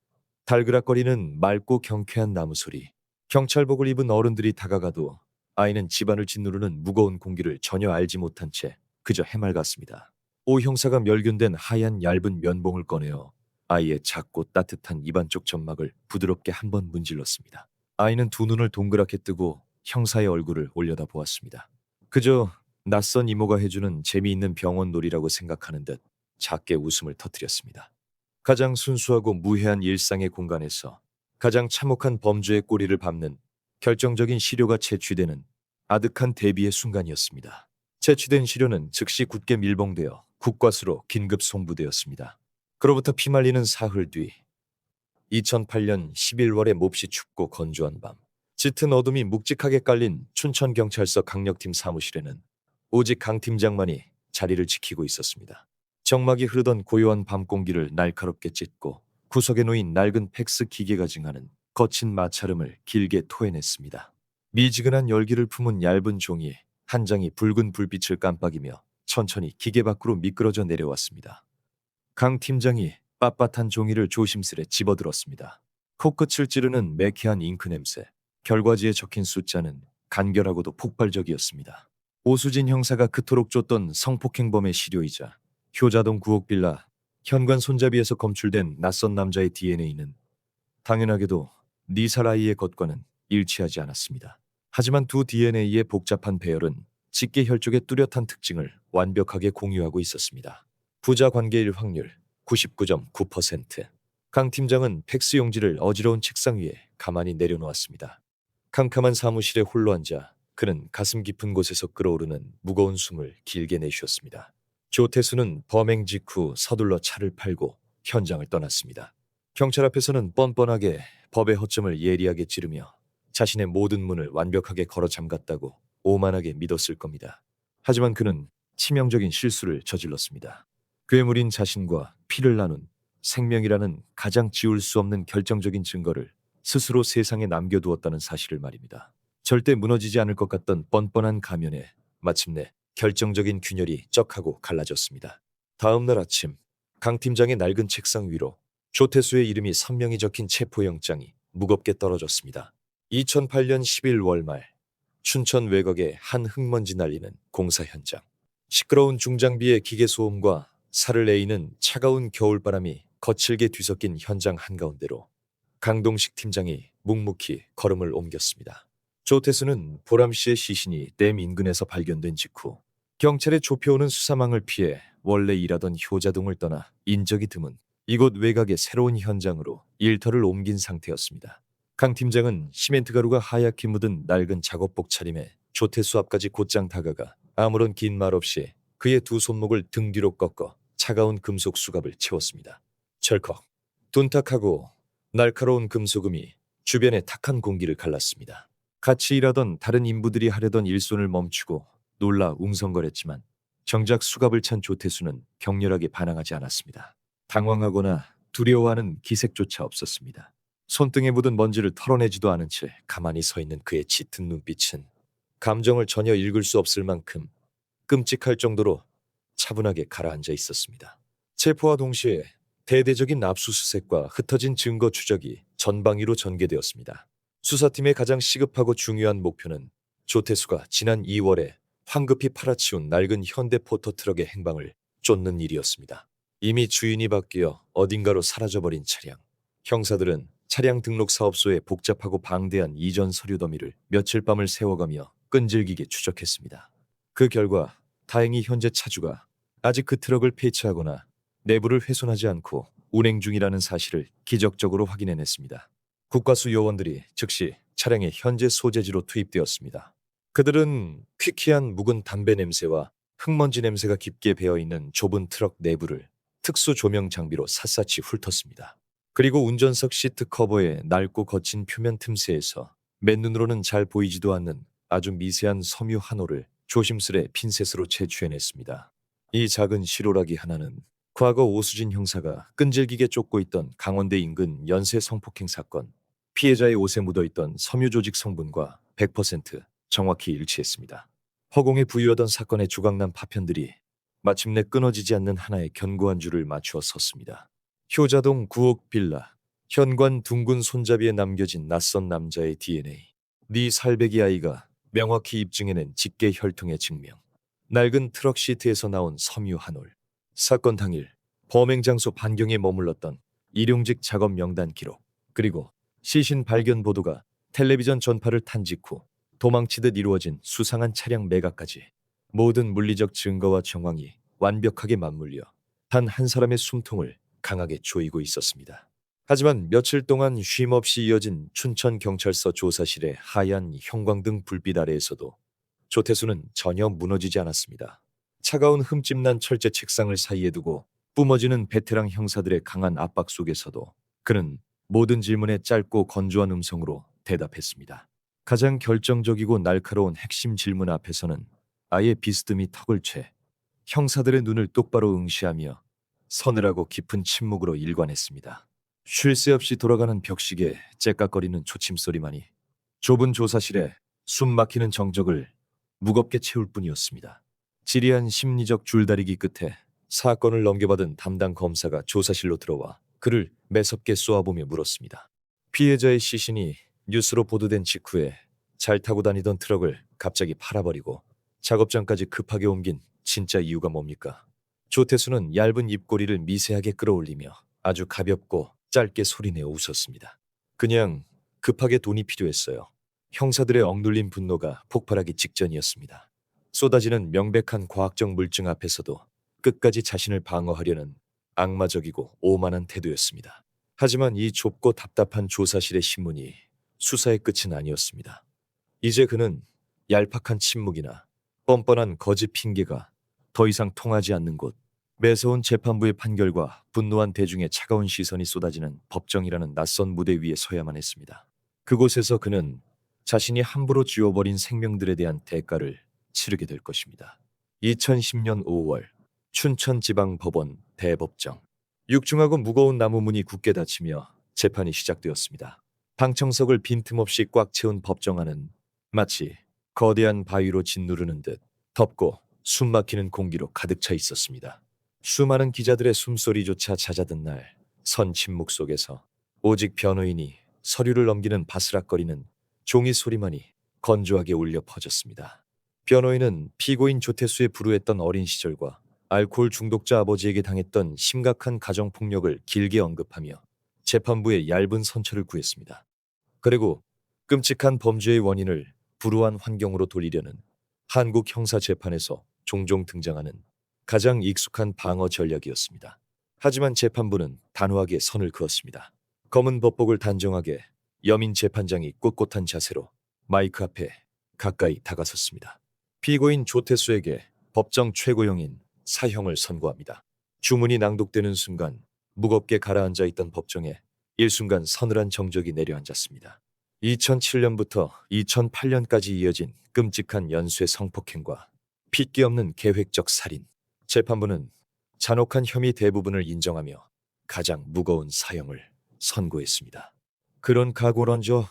Speaker 1: 달그락거리는 맑고 경쾌한 나무 소리. 경찰복을 입은 어른들이 다가가도 아이는 집안을 짓누르는 무거운 공기를 전혀 알지 못한 채 그저 해맑았습니다. 오 형사가 멸균된 하얀 얇은 면봉을 꺼내어 아이의 작고 따뜻한 입안 쪽 점막을 부드럽게 한번 문질렀습니다. 아이는 두 눈을 동그랗게 뜨고 형사의 얼굴을 올려다 보았습니다. 그저 낯선 이모가 해주는 재미있는 병원 놀이라고 생각하는 듯 작게 웃음을 터뜨렸습니다. 가장 순수하고 무해한 일상의 공간에서 가장 참혹한 범죄의 꼬리를 밟는 결정적인 시료가 채취되는 아득한 대비의 순간이었습니다. 채취된 시료는 즉시 굳게 밀봉되어 국과수로 긴급 송부되었습니다. 그로부터 피말리는 사흘 뒤 2008년 11월의 몹시 춥고 건조한 밤, 짙은 어둠이 묵직하게 깔린 춘천경찰서 강력팀 사무실에는 오직 강 팀장만이 자리를 지키고 있었습니다. 정막이 흐르던 고요한 밤 공기를 날카롭게 찢고 구석에 놓인 낡은 팩스 기계가 증하는 거친 마찰음을 길게 토해냈습니다. 미지근한 열기를 품은 얇은 종이 한 장이 붉은 불빛을 깜빡이며 천천히 기계 밖으로 미끄러져 내려왔습니다. 강 팀장이 빳빳한 종이를 조심스레 집어들었습니다. 코끝을 찌르는 매캐한 잉크 냄새, 결과지에 적힌 숫자는 간결하고도 폭발적이었습니다. 오수진 형사가 그토록 쫓던 성폭행범의 시료이자 효자동 9억 빌라 현관 손잡이에서 검출된 낯선 남자의 DNA는 당연하게도 니사라이의 것과는 일치하지 않았습니다. 하지만 두 DNA의 복잡한 배열은 직계 혈족의 뚜렷한 특징을 완벽하게 공유하고 있었습니다. 부자 관계일 확률 99.9%, 강 팀장은 팩스 용지를 어지러운 책상 위에 가만히 내려놓았습니다. 캄캄한 사무실에 홀로 앉아 그는 가슴 깊은 곳에서 끓어오르는 무거운 숨을 길게 내쉬었습니다. 조태수는 범행 직후 서둘러 차를 팔고 현장을 떠났습니다. 경찰 앞에서는 뻔뻔하게 법의 허점을 예리하게 찌르며 자신의 모든 문을 완벽하게 걸어 잠갔다고 오만하게 믿었을 겁니다. 하지만 그는 치명적인 실수를 저질렀습니다. 괴물인 자신과 피를 나눈 생명이라는 가장 지울 수 없는 결정적인 증거를 스스로 세상에 남겨두었다는 사실을 말입니다. 절대 무너지지 않을 것 같던 뻔뻔한 가면에 마침내 결정적인 균열이 쩍하고 갈라졌습니다. 다음 날 아침, 강 팀장의 낡은 책상 위로 조태수의 이름이 선명히 적힌 체포영장이 무겁게 떨어졌습니다. 2008년 11월 말, 춘천 외곽의 한 흙먼지 날리는 공사 현장. 시끄러운 중장비의 기계 소음과 살을 에이는 차가운 겨울바람이 거칠게 뒤섞인 현장 한가운데로 강동식 팀장이 묵묵히 걸음을 옮겼습니다. 조태수는 보람 씨의 시신이 댐 인근에서 발견된 직후 경찰의 좁혀오는 수사망을 피해 원래 일하던 효자동을 떠나 인적이 드문 이곳 외곽의 새로운 현장으로 일터를 옮긴 상태였습니다. 강 팀장은 시멘트 가루가 하얗게 묻은 낡은 작업복 차림에 조태수 앞까지 곧장 다가가 아무런 긴 말 없이 그의 두 손목을 등 뒤로 꺾어 차가운 금속 수갑을 채웠습니다. 철컥. 둔탁하고 날카로운 금속음이 주변의 탁한 공기를 갈랐습니다. 같이 일하던 다른 인부들이 하려던 일손을 멈추고 놀라 웅성거렸지만 정작 수갑을 찬 조태수는 격렬하게 반항하지 않았습니다. 당황하거나 두려워하는 기색조차 없었습니다. 손등에 묻은 먼지를 털어내지도 않은 채 가만히 서 있는 그의 짙은 눈빛은 감정을 전혀 읽을 수 없을 만큼 끔찍할 정도로 차분하게 가라앉아 있었습니다. 체포와 동시에 대대적인 압수수색과 흩어진 증거 추적이 전방위로 전개되었습니다. 수사팀의 가장 시급하고 중요한 목표는 조태수가 지난 2월에 황급히 팔아치운 낡은 현대 포터트럭의 행방을 쫓는 일이었습니다. 이미 주인이 바뀌어 어딘가로 사라져버린 차량. 형사들은 차량 등록 사업소의 복잡하고 방대한 이전 서류 더미를 며칠 밤을 세워가며 끈질기게 추적했습니다. 그 결과 다행히 현재 차주가 아직 그 트럭을 폐차하거나 내부를 훼손하지 않고 운행 중이라는 사실을 기적적으로 확인해냈습니다. 국과수 요원들이 즉시 차량의 현재 소재지로 투입되었습니다. 그들은 퀴퀴한 묵은 담배 냄새와 흙먼지 냄새가 깊게 배어있는 좁은 트럭 내부를 특수 조명 장비로 샅샅이 훑었습니다. 그리고 운전석 시트 커버의 낡고 거친 표면 틈새에서 맨눈으로는 잘 보이지도 않는 아주 미세한 섬유 한 올을 조심스레 핀셋으로 채취해냈습니다. 이 작은 실오라기 하나는 과거 오수진 형사가 끈질기게 쫓고 있던 강원대 인근 연쇄 성폭행 사건, 피해자의 옷에 묻어있던 섬유 조직 성분과 100% 정확히 일치했습니다. 허공에 부유하던 사건의 조각난 파편들이 마침내 끊어지지 않는 하나의 견고한 줄을 맞추어 섰습니다. 효자동 9억 빌라, 현관 둥근 손잡이에 남겨진 낯선 남자의 DNA. 네 살배기 아이가 명확히 입증해낸 직계 혈통의 증명. 낡은 트럭 시트에서 나온 섬유 한 올. 사건 당일 범행 장소 반경에 머물렀던 일용직 작업 명단 기록. 그리고 시신 발견 보도가 텔레비전 전파를 탄 직후 도망치듯 이루어진 수상한 차량 매각까지 모든 물리적 증거와 정황이 완벽하게 맞물려 단 한 사람의 숨통을 강하게 조이고 있었습니다. 하지만 며칠 동안 쉼없이 이어진 춘천경찰서 조사실의 하얀 형광등 불빛 아래에서도 조태수는 전혀 무너지지 않았습니다. 차가운 흠집난 철제 책상을 사이에 두고 뿜어지는 베테랑 형사들의 강한 압박 속에서도 그는 모든 질문에 짧고 건조한 음성으로 대답했습니다. 가장 결정적이고 날카로운 핵심 질문 앞에서는 아예 비스듬히 턱을 채 형사들의 눈을 똑바로 응시하며 서늘하고 깊은 침묵으로 일관했습니다. 쉴 새 없이 돌아가는 벽시계 째깍거리는 초침소리만이 좁은 조사실에 숨 막히는 정적을 무겁게 채울 뿐이었습니다. 지리한 심리적 줄다리기 끝에 사건을 넘겨받은 담당 검사가 조사실로 들어와 그를 매섭게 쏘아보며 물었습니다. 피해자의 시신이 뉴스로 보도된 직후에 잘 타고 다니던 트럭을 갑자기 팔아버리고 작업장까지 급하게 옮긴 진짜 이유가 뭡니까? 조태수는 얇은 입꼬리를 미세하게 끌어올리며 아주 가볍고 짧게 소리내어 웃었습니다. 그냥 급하게 돈이 필요했어요. 형사들의 억눌린 분노가 폭발하기 직전이었습니다. 쏟아지는 명백한 과학적 물증 앞에서도 끝까지 자신을 방어하려는 악마적이고 오만한 태도였습니다. 하지만 이 좁고 답답한 조사실의 신문이 수사의 끝은 아니었습니다. 이제 그는 얄팍한 침묵이나 뻔뻔한 거짓 핑계가 더 이상 통하지 않는 곳, 매서운 재판부의 판결과 분노한 대중의 차가운 시선이 쏟아지는 법정이라는 낯선 무대 위에 서야만 했습니다. 그곳에서 그는 자신이 함부로 쥐어버린 생명들에 대한 대가를 치르게 될 것입니다. 2010년 5월 춘천지방법원 대법정. 육중하고 무거운 나무 문이 굳게 닫히며 재판이 시작되었습니다. 방청석을 빈틈없이 꽉 채운 법정 안은 마치 거대한 바위로 짓누르는 듯 덥고 숨막히는 공기로 가득 차 있었습니다. 수많은 기자들의 숨소리조차 잦아든 날, 선 침묵 속에서 오직 변호인이 서류를 넘기는 바스락거리는 종이 소리만이 건조하게 울려 퍼졌습니다. 변호인은 피고인 조태수의 불우했던 어린 시절과 알코올 중독자 아버지에게 당했던 심각한 가정폭력을 길게 언급하며 재판부의 얇은 선처를 구했습니다. 그리고 끔찍한 범죄의 원인을 불우한 환경으로 돌리려는 한국 형사재판에서 종종 등장하는 가장 익숙한 방어 전략이었습니다. 하지만 재판부는 단호하게 선을 그었습니다. 검은 법복을 단정하게 여민 재판장이 꼿꼿한 자세로 마이크 앞에 가까이 다가섰습니다. 피고인 조태수에게 법정 최고형인 사형을 선고합니다. 주문이 낭독되는 순간 무겁게 가라앉아 있던 법정에 일순간 서늘한 정적이 내려앉았습니다. 2007년부터 2008년까지 이어진 끔찍한 연쇄 성폭행과 핏기 없는 계획적 살인. 재판부는 잔혹한 혐의 대부분을 인정하며 가장 무거운 사형을 선고했습니다. 그런 각오런저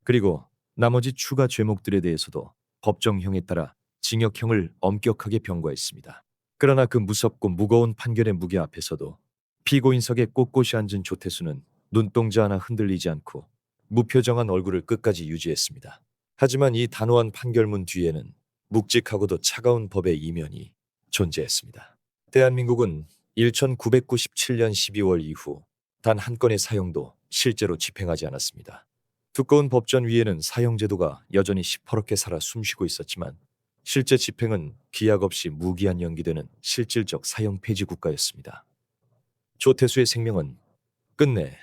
Speaker 1: 그리고 나머지 추가 죄목들에 대해서도 법정형에 따라 징역형을 엄격하게 병과했습니다. 그러나 그 무섭고 무거운 판결의 무게 앞에서도 피고인석에 꼿꼿이 앉은 조태수는 눈동자 하나 흔들리지 않고 무표정한 얼굴을 끝까지 유지했습니다. 하지만 이 단호한 판결문 뒤에는 묵직하고도 차가운 법의 이면이 존재했습니다. 대한민국은 1997년 12월 이후 단 한 건의 사형도 실제로 집행하지 않았습니다. 두꺼운 법전 위에는 사형제도가 여전히 시퍼렇게 살아 숨쉬고 있었지만 실제 집행은 기약 없이 무기한 연기되는 실질적 사형 폐지 국가였습니다. 조태수의 생명은 끝내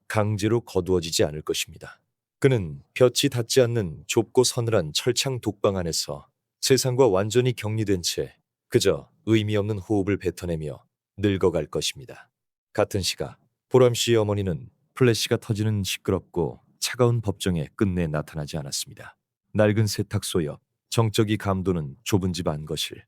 Speaker 1: 강제로 거두어지지 않을 것입니다. 그는 볕이 닿지 않는 좁고 서늘한 철창 독방 안에서 세상과 완전히 격리된 채 그저 의미 없는 호흡을 뱉어내며 늙어갈 것입니다. 같은 시각 보람 씨의 어머니는 플래시가 터지는 시끄럽고 차가운 법정에 끝내 나타나지 않았습니다. 낡은 세탁소 옆 정적이 감도는 좁은 집 안거실.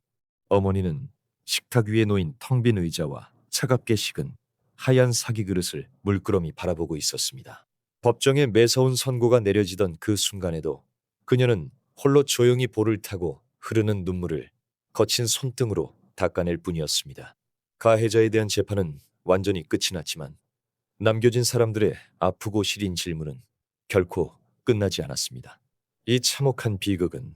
Speaker 1: 어머니는 식탁 위에 놓인 텅 빈 의자와 차갑게 식은 하얀 사기 그릇을 물끄러미 바라보고 있었습니다. 법정에 매서운 선고가 내려지던 그 순간에도 그녀는 홀로 조용히 볼을 타고 흐르는 눈물을 거친 손등으로 닦아낼 뿐이었습니다. 가해자에 대한 재판은 완전히 끝이 났지만 남겨진 사람들의 아프고 시린 질문은 결코 끝나지 않았습니다. 이 참혹한 비극은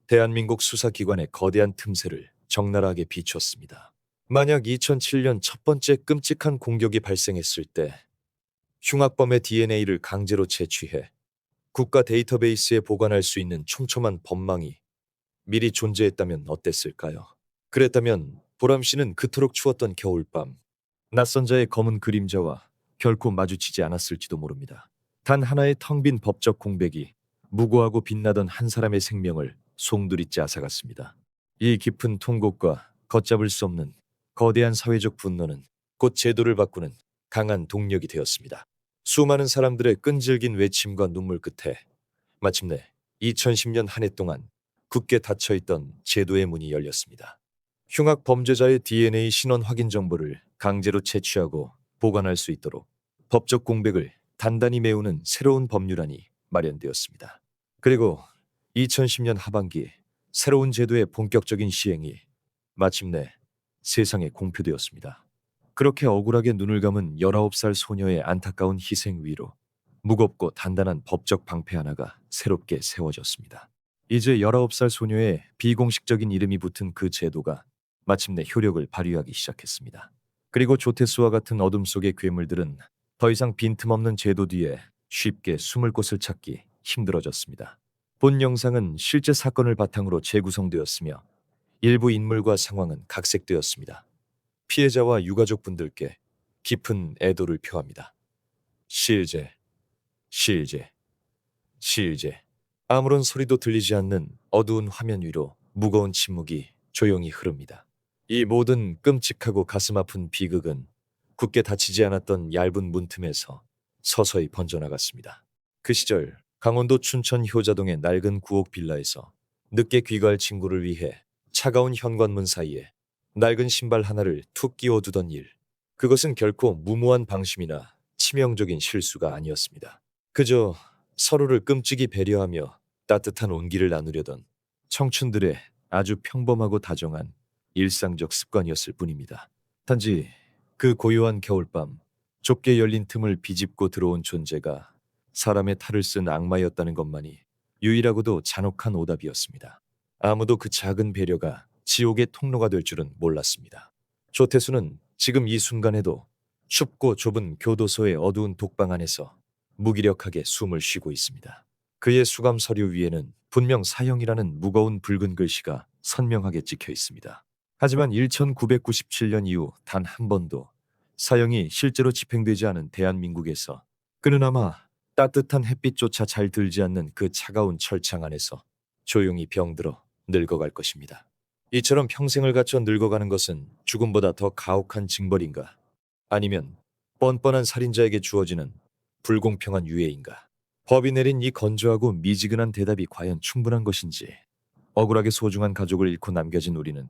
Speaker 1: 대한민국 수사기관의 거대한 틈새를 적나라하게 비추었습니다. 만약 2007년 첫 번째 끔찍한 공격이 발생했을 때 흉악범의 DNA를 강제로 채취해 국가 데이터베이스에 보관할 수 있는 촘촘한 법망이 미리 존재했다면 어땠을까요? 그랬다면 보람 씨는 그토록 추웠던 겨울밤, 낯선 자의 검은 그림자와 결코 마주치지 않았을지도 모릅니다. 단 하나의 텅 빈 법적 공백이 무고하고 빛나던 한 사람의 생명을 송두리째 앗아갔습니다. 이 깊은 통곡과 걷잡을 수 없는 거대한 사회적 분노는 곧 제도를 바꾸는 강한 동력이 되었습니다. 수많은 사람들의 끈질긴 외침과 눈물 끝에 마침내 2010년 한 해 동안 굳게 닫혀있던 제도의 문이 열렸습니다. 흉악 범죄자의 DNA 신원 확인 정보를 강제로 채취하고 보관할 수 있도록 법적 공백을 단단히 메우는 새로운 법률안이 마련되었습니다. 그리고 2010년 하반기 새로운 제도의 본격적인 시행이 마침내 세상에 공표되었습니다. 그렇게 억울하게 눈을 감은 19살 소녀의 안타까운 희생 위로 무겁고 단단한 법적 방패 하나가 새롭게 세워졌습니다. 이제 19살 소녀의 비공식적인 이름이 붙은 그 제도가 마침내 효력을 발휘하기 시작했습니다. 그리고 조태수와 같은 어둠 속의 괴물들은 더 이상 빈틈없는 제도 뒤에 쉽게 숨을 곳을 찾기 힘들어졌습니다. 본 영상은 실제 사건을 바탕으로 재구성되었으며 일부 인물과 상황은 각색되었습니다. 피해자와 유가족분들께 깊은 애도를 표합니다. 실제, 실제, 실제. 아무런 소리도 들리지 않는 어두운 화면 위로 무거운 침묵이 조용히 흐릅니다. 이 모든 끔찍하고 가슴 아픈 비극은 굳게 닫히지 않았던 얇은 문틈에서 서서히 번져나갔습니다. 그 시절 강원도 춘천 효자동의 낡은 구옥 빌라에서 늦게 귀가할 친구를 위해 차가운 현관문 사이에 낡은 신발 하나를 툭 끼워두던 일. 그것은 결코 무모한 방심이나 치명적인 실수가 아니었습니다. 그저 서로를 끔찍이 배려하며 따뜻한 온기를 나누려던 청춘들의 아주 평범하고 다정한 일상적 습관이었을 뿐입니다. 단지 그 고요한 겨울밤, 좁게 열린 틈을 비집고 들어온 존재가 사람의 탈을 쓴 악마였다는 것만이 유일하고도 잔혹한 오답이었습니다. 아무도 그 작은 배려가 지옥의 통로가 될 줄은 몰랐습니다. 조태수는 지금 이 순간에도 춥고 좁은 교도소의 어두운 독방 안에서 무기력하게 숨을 쉬고 있습니다. 그의 수감 서류 위에는 분명 사형이라는 무거운 붉은 글씨가 선명하게 찍혀 있습니다. 하지만 1997년 이후 단 한 번도 사형이 실제로 집행되지 않은 대한민국에서 그는 아마 따뜻한 햇빛조차 잘 들지 않는 그 차가운 철창 안에서 조용히 병들어 늙어갈 것입니다. 이처럼 평생을 갖춰 늙어가는 것은 죽음보다 더 가혹한 징벌인가? 아니면 뻔뻔한 살인자에게 주어지는 불공평한 유해인가? 법이 내린 이 건조하고 미지근한 대답이 과연 충분한 것인지 억울하게 소중한 가족을 잃고 남겨진 우리는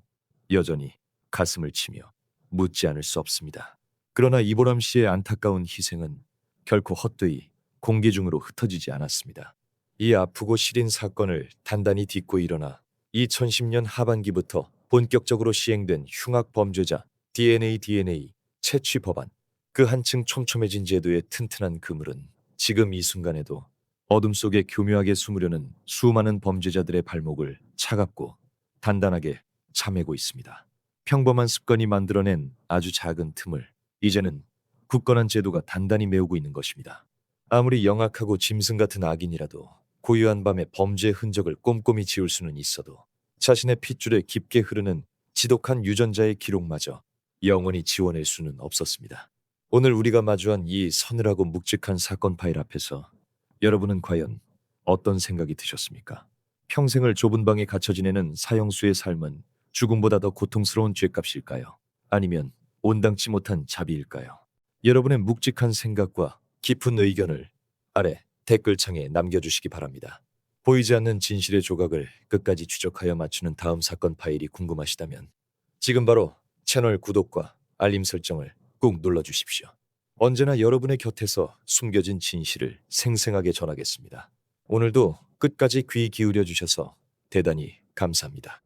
Speaker 1: 여전히 가슴을 치며 묻지 않을 수 없습니다. 그러나 이보람 씨의 안타까운 희생은 결코 헛되이 공기 중으로 흩어지지 않았습니다. 이 아프고 시린 사건을 단단히 딛고 일어나 2010년 하반기부터 본격적으로 시행된 흉악 범죄자 DNA 채취 법안, 그 한층 촘촘해진 제도의 튼튼한 그물은 지금 이 순간에도 어둠 속에 교묘하게 숨으려는 수많은 범죄자들의 발목을 차갑고 단단하게 참매고 있습니다. 평범한 습관이 만들어낸 아주 작은 틈을 이제는 굳건한 제도가 단단히 메우고 있는 것입니다. 아무리 영악하고 짐승 같은 악인이라도 고요한 밤에 범죄의 흔적을 꼼꼼히 지울 수는 있어도 자신의 핏줄에 깊게 흐르는 지독한 유전자의 기록마저 영원히 지워낼 수는 없었습니다. 오늘 우리가 마주한 이 서늘하고 묵직한 사건 파일 앞에서 여러분은 과연 어떤 생각이 드셨습니까? 평생을 좁은 방에 갇혀 지내는 사형수의 삶은 죽음보다 더 고통스러운 죗값일까요? 아니면 온당치 못한 자비일까요? 여러분의 묵직한 생각과 깊은 의견을 아래 댓글창에 남겨주시기 바랍니다. 보이지 않는 진실의 조각을 끝까지 추적하여 맞추는 다음 사건 파일이 궁금하시다면 지금 바로 채널 구독과 알림 설정을 꾹 눌러주십시오. 언제나 여러분의 곁에서 숨겨진 진실을 생생하게 전하겠습니다. 오늘도 끝까지 귀 기울여 주셔서 대단히 감사합니다.